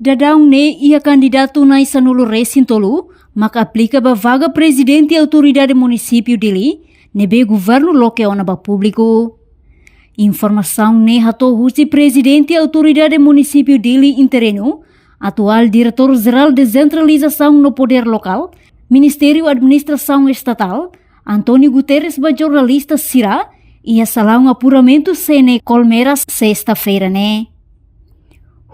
Dadaung ne ia candidato nai sanulu resintolu, maka aplica ba vaga presidente autoridade município dele, nebe governo local na ba público. Informação ne hato husi presidente autoridade município dele interino, atual diretor-geral de centralização no poder local, Ministério Administração Estatal, Antônio Guterres ba jornalista Sira, ia salar um apuramento sene Colmeras sexta-feira ne.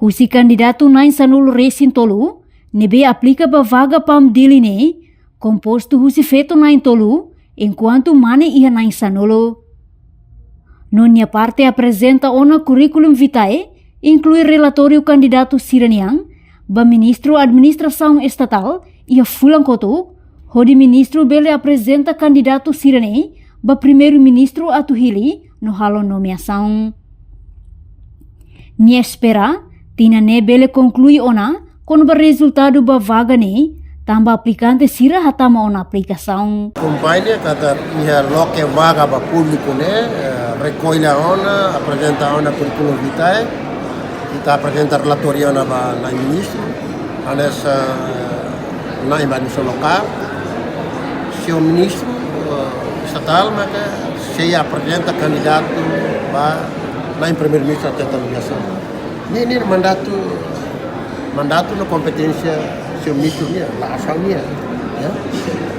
Husi candidato nain sanulu resintolu, nebe aplica ba vaga pam dele ne, composto husi feto nain tolu, enquanto mane ia nain sanulu. Nonia parte apresenta ona curriculum vitae, inclui relatório candidato Siraniang, ba ministro administração estatal, ia fulang koto, hodi ministro bele apresenta candidato Sirane, ba primeiro-ministro atuhili, no halo nomeação. Nia espera, tina ne bele conclui ona, con ba resultado ba vaga ne, tamba aplicante sira hatama ona aplicação. Companhia kata ia loke vaga ba público ne, recolha ona, apresenta ona curriculum vitae, kita apresenta relatório ona ba na ministro, anes na administração local, seu ministro estatal, maka saya apresenta candidato ba na primeiro-ministro até a nomeação. Ini mandato na competência seu ministro ni, la asalnya, ya,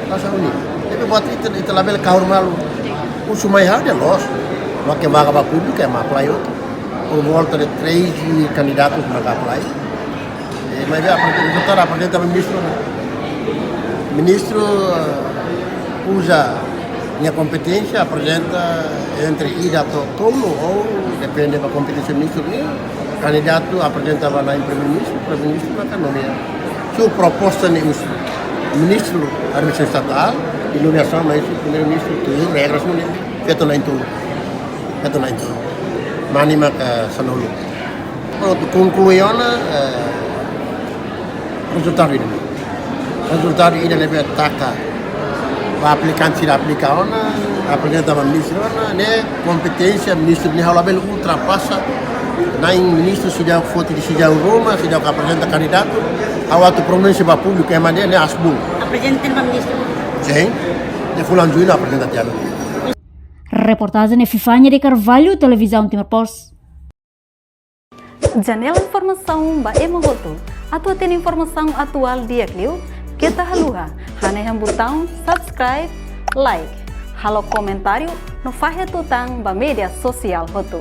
la asalnya. Tapi buat itu label kaur malu, usumai hal dia los, loke vaga ba pública é uma apply outro, por volta de 3 candidatos na apply. Mas apresenta o ministro usa minha competência, apresenta entre ida tolo ou depende da competência do ministro ni. Candidato apresentava na primeiro-ministro maka nomeia. Sua proposta ni ministro da administração estatal, e nomeação mas o primeiro-ministro tem regras ni feito na itu. Mani maka sanulu. Concluiona resultado ini lebih ataca a aplicante da aplicaona apresentava ministro ne competência ministro ni halabel ultrapassa na ministro sudah foto di sejauh Roma sudah apresenta candidato awatu promosi ba público é mané ne asbul Apresenten ba ministro? Sim, de fulan juina apresenta diálogo. Reportagem Fifanya de Carvalho, Televisão Timor Post. Janela informação ba emogoto. Atua tem informação atual dia kliu, kita haluha, haneham botão subscribe, like, halo comentário no fahe tutang ba media sosial hotu.